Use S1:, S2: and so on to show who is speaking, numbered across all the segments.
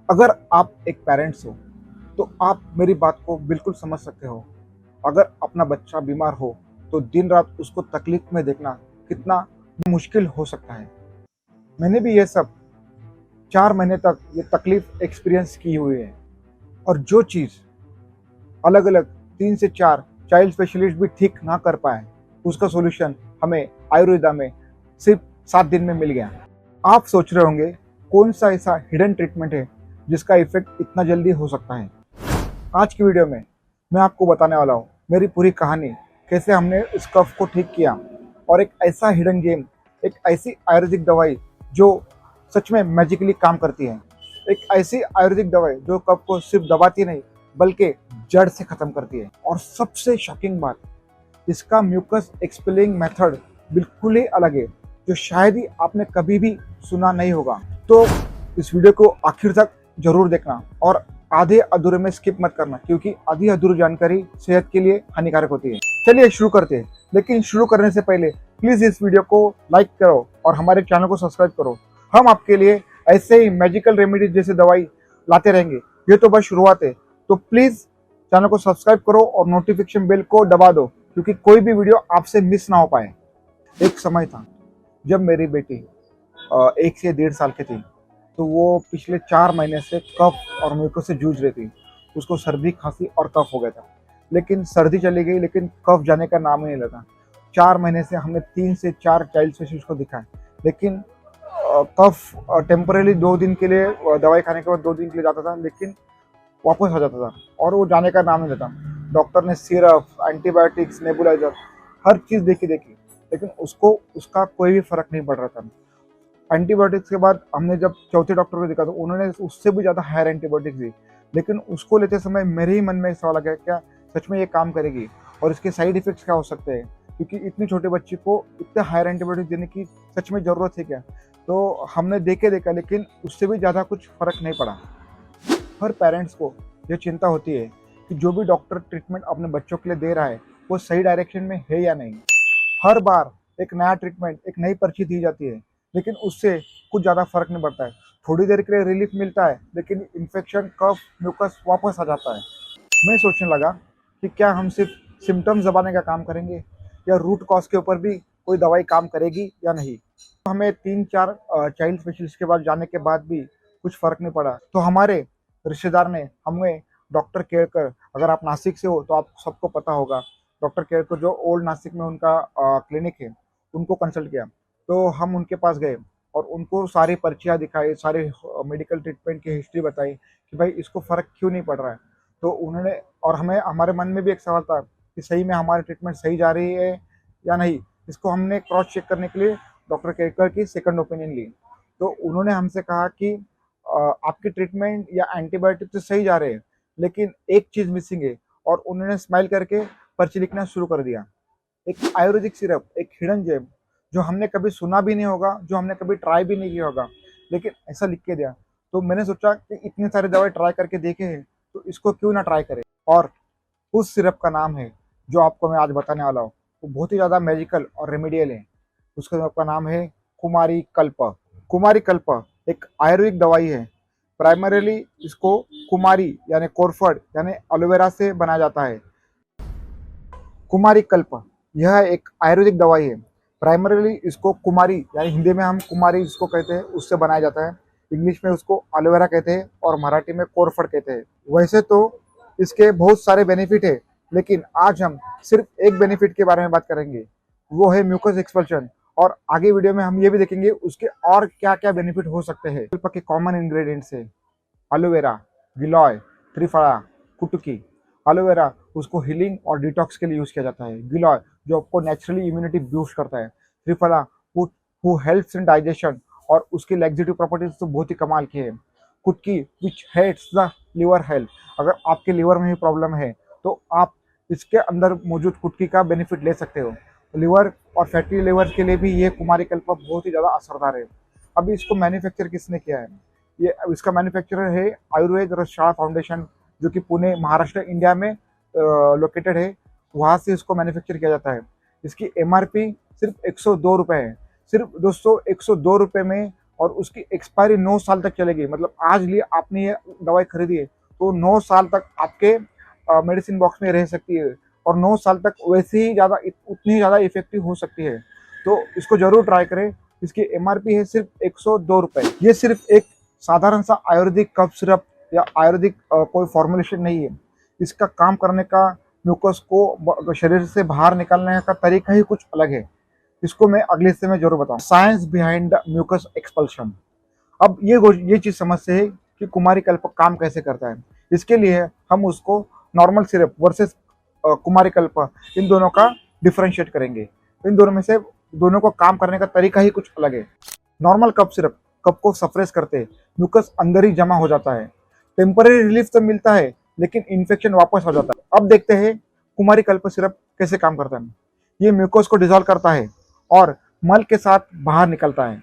S1: अगर आप एक पेरेंट्स हो तो आप मेरी बात को बिल्कुल समझ सकते हो। अगर अपना बच्चा बीमार हो तो दिन रात उसको तकलीफ में देखना कितना मुश्किल हो सकता है। मैंने भी ये सब 4 महीने तक ये तकलीफ एक्सपीरियंस की हुई है। और जो चीज़ अलग अलग 3 से 4 चाइल्ड स्पेशलिस्ट भी ठीक ना कर पाए, उसका सोल्यूशन हमें आयुर्वेदा में सिर्फ 7 दिन में मिल गया। आप सोच रहे होंगे कौन सा ऐसा हिडन ट्रीटमेंट है जिसका इफेक्ट इतना जल्दी हो सकता है। आज की वीडियो में मैं आपको बताने वाला हूँ मेरी पूरी कहानी, कैसे हमने इस कफ को ठीक किया और एक ऐसा हिडन गेम, एक ऐसी आयुर्वेदिक दवाई जो सच में मैजिकली काम करती है। एक ऐसी आयुर्वेदिक दवाई जो कफ को सिर्फ दबाती नहीं बल्कि जड़ से खत्म करती है। और सबसे शॉकिंग बात, इसका म्यूकस एक्सपेलिंग मेथड बिल्कुल ही अलग है जो शायद ही आपने कभी भी सुना नहीं होगा। तो इस वीडियो को आखिर तक जरूर देखना और आधे अधूरे में स्किप मत करना, क्योंकि आधी अधूरी जानकारी सेहत के लिए हानिकारक होती है। चलिए शुरू करते हैं, लेकिन शुरू करने से पहले प्लीज इस वीडियो को लाइक करो और हमारे चैनल को सब्सक्राइब करो। हम आपके लिए ऐसे ही मैजिकल रेमेडीज जैसे दवाई लाते रहेंगे। ये तो बस शुरुआत है, तो प्लीज चैनल को सब्सक्राइब करो और नोटिफिकेशन बेल को दबा दो, क्योंकि कोई भी वीडियो आपसे मिस ना हो पाए। एक समय था जब मेरी बेटी 1 से 1.5 साल की थी, तो वो पिछले 4 महीने से कफ और म्यूकस से जूझ रही थी। उसको सर्दी खांसी और कफ हो गया था, लेकिन सर्दी चली गई लेकिन कफ जाने का नाम ही नहीं लेता। 4 महीने से हमने 3 से 4 चाइल्ड स्पेशलिस्ट को दिखाया, लेकिन कफ टेम्परेली 2 दिन के लिए दवाई खाने के बाद 2 दिन के लिए जाता था, लेकिन वापस आ जाता था और वो जाने का नाम नहीं लेता। डॉक्टर ने सिरप, एंटीबायोटिक्स, नेबुलाइजर, हर चीज़ देखी देखी, लेकिन उसको उसका कोई भी फर्क नहीं पड़ रहा था। एंटीबायोटिक्स के बाद हमने जब चौथे डॉक्टर को देखा तो उन्होंने उससे भी ज़्यादा हायर एंटीबायोटिक्स दी, लेकिन उसको लेते समय मेरे ही मन में एक सवाल आ गया, क्या सच में ये काम करेगी और इसके साइड इफेक्ट्स क्या हो सकते हैं, क्योंकि इतनी छोटे बच्चे को इतने हायर एंटीबायोटिक्स देने की सच में ज़रूरत है क्या। तो हमने देखे देखा, लेकिन उससे भी ज़्यादा कुछ फ़र्क नहीं पड़ा। हर पेरेंट्स को ये चिंता होती है कि जो भी डॉक्टर ट्रीटमेंट अपने बच्चों के लिए दे रहा है वो सही डायरेक्शन में है या नहीं। हर बार एक नया ट्रीटमेंट, एक नई पर्ची दी जाती है, लेकिन उससे कुछ ज़्यादा फर्क नहीं पड़ता है। थोड़ी देर के लिए रिलीफ मिलता है, लेकिन इन्फेक्शन, कफ, म्यूकस वापस आ जाता है। मैं सोचने लगा कि क्या हम सिर्फ सिम्टम्स दबाने का काम करेंगे या रूट कॉज के ऊपर भी कोई दवाई काम करेगी या नहीं। तो हमें 3 4 चाइल्ड स्पेशलिस्ट के पास जाने के बाद भी कुछ फ़र्क नहीं पड़ा, तो हमारे रिश्तेदार ने हमें डॉक्टर केयरकर, अगर आप नासिक से हो तो आप सबको पता होगा, डॉक्टर केयरकर जो ओल्ड नासिक में उनका क्लिनिक है, उनको कंसल्ट किया। तो हम उनके पास गए और उनको सारी पर्चियाँ दिखाई, सारे मेडिकल ट्रीटमेंट की हिस्ट्री बताई कि भाई इसको फ़र्क क्यों नहीं पड़ रहा है। तो उन्होंने, और हमें, हमारे मन में भी एक सवाल था कि सही में हमारी ट्रीटमेंट सही जा रही है या नहीं। इसको हमने क्रॉस चेक करने के लिए डॉक्टर केरकर की सेकंड ओपिनियन ली। तो उन्होंने हमसे कहा कि आपकी ट्रीटमेंट या एंटीबायोटिक तो सही जा रहे हैं, लेकिन एक चीज़ मिसिंग है। और उन्होंने स्माइल करके पर्ची लिखना शुरू कर दिया। एक आयुर्वेदिक सिरप, एक हिडन जेम जो हमने कभी सुना भी नहीं होगा, जो हमने कभी ट्राई भी नहीं किया होगा, लेकिन ऐसा लिख के दिया। तो मैंने सोचा कि इतनी सारी दवाई ट्राई करके देखे हैं, तो इसको क्यों ना ट्राई करें। और उस सिरप का नाम है जो आपको मैं आज बताने वाला हूँ, वो बहुत ही ज़्यादा मैजिकल और रेमेडियल है। उसका सिरप का नाम है कुमारी कल्प। कुमारी कल्प एक आयुर्वेदिक दवाई है। प्राइमरीली इसको कुमारी यानी कोरफड यानी एलोवेरा से बनाया जाता है। कुमारी कल्प यह एक आयुर्वेदिक दवाई है। प्राइमरीली इसको कुमारी यानी हिंदी में हम कुमारी इसको कहते हैं, उससे बनाया जाता है। इंग्लिश में उसको एलोवेरा कहते हैं और मराठी में कोरफड कहते हैं। वैसे तो इसके बहुत सारे बेनिफिट है, लेकिन आज हम सिर्फ एक बेनिफिट के बारे में बात करेंगे, वो है म्यूकस एक्सपल्शन। और आगे वीडियो में हम ये भी देखेंगे उसके और क्या क्या बेनिफिट हो सकते हैं। कल्प के कॉमन इंग्रेडिएंट्स है एलोवेरा, गिलॉय, त्रिफला, कुटकी। एलोवेरा उसको हीलिंग और डिटॉक्स के लिए यूज़ किया जाता है। गिलॉय जो आपको नेचुरली इम्यूनिटी बूस्ट करता है। Triphala who helps in digestion और उसकी लैक्सेटिव प्रॉपर्टीज तो बहुत ही कमाल की है। कुटकी which helps the liver health. अगर आपके लिवर में भी प्रॉब्लम है तो आप इसके अंदर मौजूद कुटकी का बेनिफिट ले सकते हो। लिवर और फैटी लिवर के लिए भी ये कुमारी कल्प बहुत ही ज़्यादा असरदार है। अभी इसको मैन्युफैक्चर किसने किया है? ये इसका मैन्युफैक्चरर है आयुर्वेद रसशाला फाउंडेशन, जो कि पुणे, महाराष्ट्र, इंडिया में लोकेटेड है। वहाँ से इसको मैन्युफैक्चर किया जाता है। इसकी एमआरपी सिर्फ 102 रुपये है। सिर्फ दोस्तों 102 रुपये में और उसकी एक्सपायरी 9 साल तक चलेगी। मतलब आज लिए आपने ये दवाई खरीदी है तो 9 साल तक आपके मेडिसिन बॉक्स में रह सकती है और 9 साल तक वैसे ही ज़्यादा उतनी ही ज़्यादा इफेक्टिव हो सकती है। तो इसको ज़रूर ट्राई करें। इसकी एमआरपी है सिर्फ 102 रुपये। ये सिर्फ एक साधारण सा आयुर्वेदिक कफ सिरप या आयुर्वेदिक कोई फॉर्मुलेशन नहीं है। इसका काम करने का, म्यूकस को शरीर से बाहर निकालने का तरीका ही कुछ अलग है। इसको मैं अगले हिस्से में जरूर बताऊँ। Science behind the mucus expulsion. अब ये चीज समझते हैं कि कुमारी कल्प काम कैसे करता है। इसके लिए हम उसको नॉर्मल सिरप वर्सेस कुमारी कल्प, इन दोनों का डिफरेंशिएट करेंगे। इन दोनों में से दोनों को काम करने का तरीका ही कुछ अलग है। नॉर्मल कफ सिरप कफ को सप्रेस करते हैं, म्यूकस अंदर ही जमा हो जाता है, टेम्पररी रिलीफ तो मिलता है लेकिन इन्फेक्शन वापस हो जाता है। अब देखते हैं कुमारी कल्प सिरप कैसे काम करता है। ये म्यूकस को डिजोल्व करता है और मल के साथ बाहर निकलता है।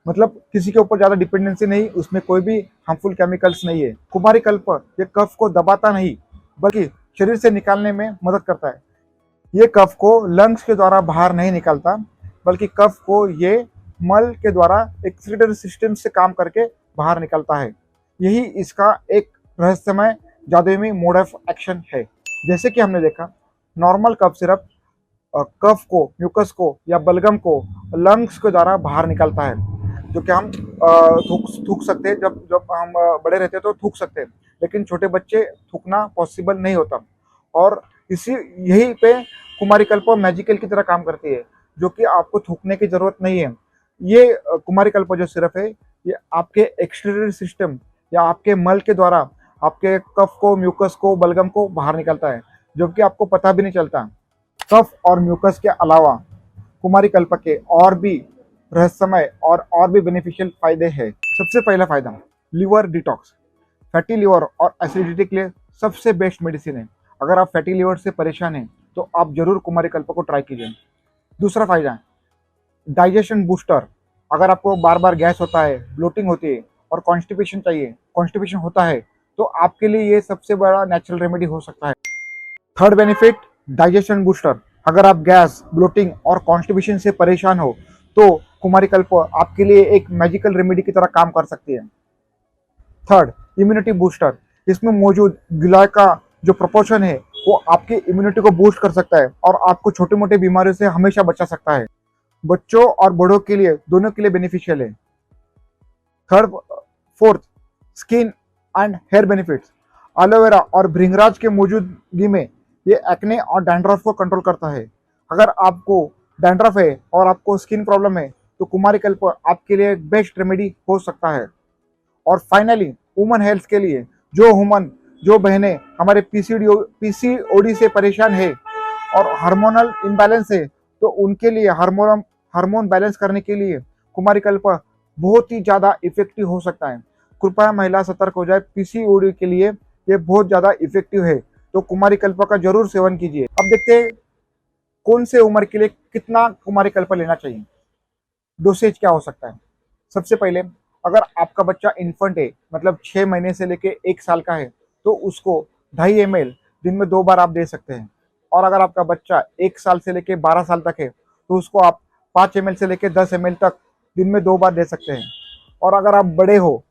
S1: मतलब किसी के ऊपर ज्यादा डिपेंडेंसी नहीं, उसमें कोई भी हार्मफुल केमिकल्स नहीं है। कुमारी कल्प ये कफ को दबाता नहीं बल्कि शरीर से निकालने में मदद करता है। ये कफ को लंग्स के द्वारा बाहर नहीं निकालता बल्कि कफ को ये मल के द्वारा एक्सक्रीटरी सिस्टम से काम करके बाहर निकलता है। यही इसका एक रहस्यमय जादुई मोड ऑफ एक्शन है। जैसे कि हमने देखा, नॉर्मल कफ सिरप कफ को, म्यूकस को या बलगम को लंग्स के द्वारा बाहर निकालता है, जो कि हम थूक सकते हैं। जब जब हम बड़े रहते हैं तो थूक सकते हैं, लेकिन छोटे बच्चे थूकना पॉसिबल नहीं होता। और इसी यही पे कुमारी कल्प मैजिकल की तरह काम करती है, जो कि आपको थूकने की जरूरत नहीं है। ये कुमारी कल्प जो सिरप है, ये आपके एक्सक्रीटरी सिस्टम या आपके मल के द्वारा आपके कफ को, म्यूकस को, बलगम को बाहर निकलता है, जो कि आपको पता भी नहीं चलता। कफ और म्यूकस के अलावा कुमारी कल्प के और भी रहस्यमय और भी बेनिफिशियल फायदे हैं। सबसे पहला फायदा, लीवर डिटॉक्स। फैटी लीवर और एसिडिटी के लिए सबसे बेस्ट मेडिसिन है। अगर आप फैटी लीवर से परेशान हैं तो आप जरूर कुमारी कल्प को ट्राई कीजिए। दूसरा फायदा, डाइजेशन बूस्टर। अगर आपको बार बार गैस होता है, ब्लोटिंग होती है और कॉन्स्टिपेशन होता है तो आपके लिए ये सबसे बड़ा नेचुरल रेमेडी हो सकता है। Third benefit, digestion booster. अगर आप गैस, ब्लोटिंग और कॉन्स्टिपेशन से परेशान हो तो कुमारी कल्प आपके लिए एक मैजिकल रेमेडी की तरह काम कर सकती है। Third, immunity booster. इसमें मौजूद गिलोय का जो प्रोपोर्शन है वो आपकी इम्यूनिटी को बूस्ट कर सकता है और आपको छोटी मोटी बीमारियों से हमेशा बचा सकता है। बच्चों और बड़ों के लिए, दोनों के लिए बेनिफिशियल है। Fourth, skin and hair benefits. Aloe vera और भृंगराज के मौजूदगी में ये एक्ने और डैंड्रफ को कंट्रोल करता है। अगर आपको डैंड्रफ है और आपको स्किन प्रॉब्लम है तो कुमारी कल्प आपके लिए एक बेस्ट रेमेडी हो सकता है। और फाइनली, वुमन हेल्थ के लिए, जो बहनें हमारे पीसीओडी से परेशान है और हार्मोनल इम्बैलेंस है, तो उनके लिए हार्मोन बैलेंस करने के लिए कुमारी कल्प बहुत ही ज़्यादा इफेक्टिव हो सकता है। कृपया महिला सतर्क हो जाए, पीसीओडी के लिए ये बहुत ज़्यादा इफेक्टिव है, तो कुमारी कल्प का जरूर सेवन कीजिए। अब देखते हैं कौन से उम्र के लिए कितना कुमारी कल्प लेना चाहिए, डोसेज क्या हो सकता है। सबसे पहले, अगर आपका बच्चा इन्फेंट है, मतलब 6 महीने से लेके 1 साल का है, तो उसको 2.5 ml दिन में 2 बार आप दे सकते हैं। और अगर आपका बच्चा 1 साल से लेके 12 साल तक है तो उसको आप 5 ml से लेके 10 ml तक दिन में 2 बार दे सकते हैं। और अगर आप बड़े हो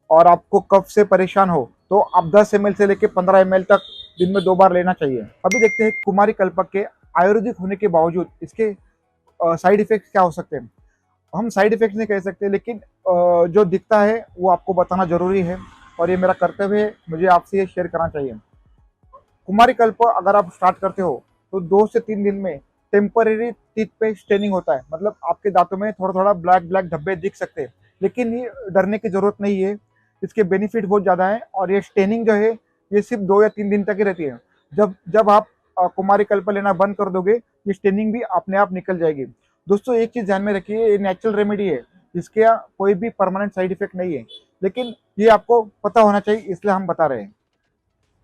S1: और आपको कफ से परेशान हो तो आप 10 ml से लेके 15 ml तक दिन में 2 बार लेना चाहिए। अभी देखते हैं कुमारी कल्प के आयुर्वेदिक होने के बावजूद इसके साइड इफेक्ट्स क्या हो सकते हैं। हम साइड इफेक्ट्स नहीं कह सकते, लेकिन जो दिखता है वो आपको बताना जरूरी है और ये मेरा कर्तव्य है, मुझे आपसे ये शेयर करना चाहिए। कुमारी कल्प अगर आप स्टार्ट करते हो तो 2 से 3 दिन में टेम्परेरी टीथ पे स्टेनिंग होता है, मतलब आपके दांतों में थोड़ा थोड़ा ब्लैक ब्लैक धब्बे दिख सकते हैं, लेकिन ये डरने की जरूरत नहीं है। इसके बेनिफिट बहुत ज़्यादा है और ये स्टेनिंग जो है ये सिर्फ 2 या 3 दिन तक ही रहती है। जब आप कुमारी कल्प लेना बंद कर दोगे, ये स्टेनिंग भी अपने आप निकल जाएगी। दोस्तों, एक चीज़ ध्यान में रखिए, ये नेचुरल रेमेडी है, इसके कोई भी परमानेंट साइड इफेक्ट नहीं है, लेकिन ये आपको पता होना चाहिए, इसलिए हम बता रहे हैं।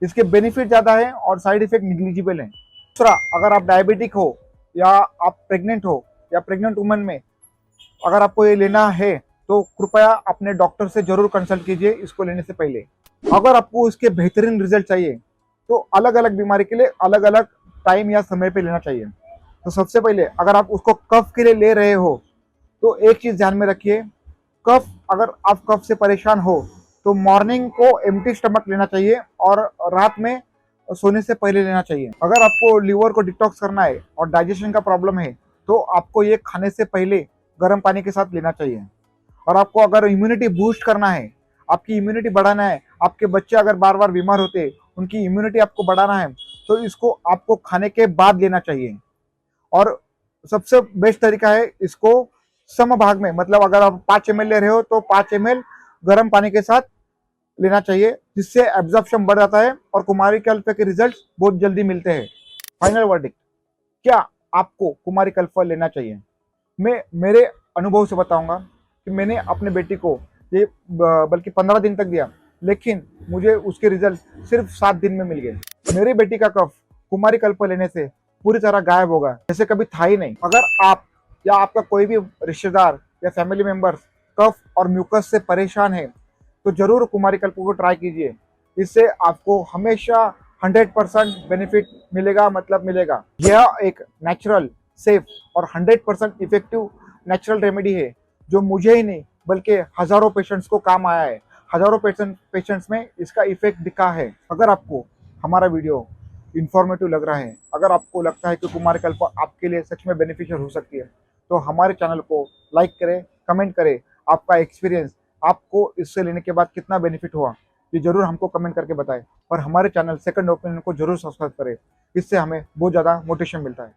S1: इसके बेनिफिट ज़्यादा है और साइड इफेक्ट निग्लिजिबल है। दूसरा, अगर आप डायबिटिक हो या आप प्रेग्नेंट हो या प्रेग्नेंट वुमन में अगर आपको ये लेना है तो कृपया अपने डॉक्टर से जरूर कंसल्ट कीजिए इसको लेने से पहले। अगर आपको इसके बेहतरीन रिजल्ट चाहिए तो अलग अलग बीमारी के लिए अलग अलग टाइम या समय पे लेना चाहिए। तो सबसे पहले, अगर आप उसको कफ के लिए ले रहे हो तो एक चीज़ ध्यान में रखिए, कफ, अगर आप कफ से परेशान हो तो मॉर्निंग को एम्प्टी स्टमक लेना चाहिए और रात में सोने से पहले लेना चाहिए। अगर आपको लीवर को डिटॉक्स करना है और डाइजेशन का प्रॉब्लम है तो आपको ये खाने से पहले गर्म पानी के साथ लेना चाहिए। और आपको अगर इम्यूनिटी बूस्ट करना है, आपकी इम्यूनिटी बढ़ाना है, आपके बच्चे अगर बार बार बीमार होते हैं, उनकी इम्यूनिटी आपको बढ़ाना है, तो इसको आपको खाने के बाद लेना चाहिए। और सबसे बेस्ट तरीका है इसको सम भाग में, मतलब अगर आप 5 ml ले रहे हो तो 5 ml गर्म पानी के साथ लेना चाहिए, जिससे एब्जॉर्प्शन बढ़ जाता है और कुमारी कल्प के रिजल्ट बहुत जल्दी मिलते हैं। फाइनल वर्डिक्ट, क्या आपको कुमारी कल्प लेना चाहिए? मैं मेरे अनुभव से बताऊंगा कि मैंने अपने बेटी को ये बल्कि 15 दिन तक दिया, लेकिन मुझे उसके रिजल्ट सिर्फ 7 दिन में मिल गए। मेरी बेटी का कफ कुमारी कल्प लेने से पूरी तरह गायब होगा, जैसे कभी था ही नहीं। अगर आप या आपका कोई भी रिश्तेदार या फैमिली मेंबर्स कफ और म्यूकस से परेशान है तो जरूर कुमारी कल्प को ट्राई कीजिए। इससे आपको हमेशा 100% बेनिफिट मिलेगा, मतलब मिलेगा। यह एक नेचुरल, सेफ और 100% इफेक्टिव नेचुरल रेमेडी है, जो मुझे ही नहीं बल्कि हजारों पेशेंट्स को काम आया है। हजारों पेशेंट्स में इसका इफेक्ट दिखा है। अगर आपको हमारा वीडियो इंफॉर्मेटिव लग रहा है, अगर आपको लगता है कि कुमारी कल्प आपके लिए सच में बेनिफिशियल हो सकती है, तो हमारे चैनल को लाइक करें, कमेंट करें। आपका एक्सपीरियंस, आपको इससे लेने के बाद कितना बेनिफिट हुआ, ये जरूर हमको कमेंट करके बताएं। और हमारे चैनल सेकंड ओपिनियन को जरूर सब्सक्राइब करें, इससे हमें बहुत ज़्यादा मोटिवेशन मिलता है।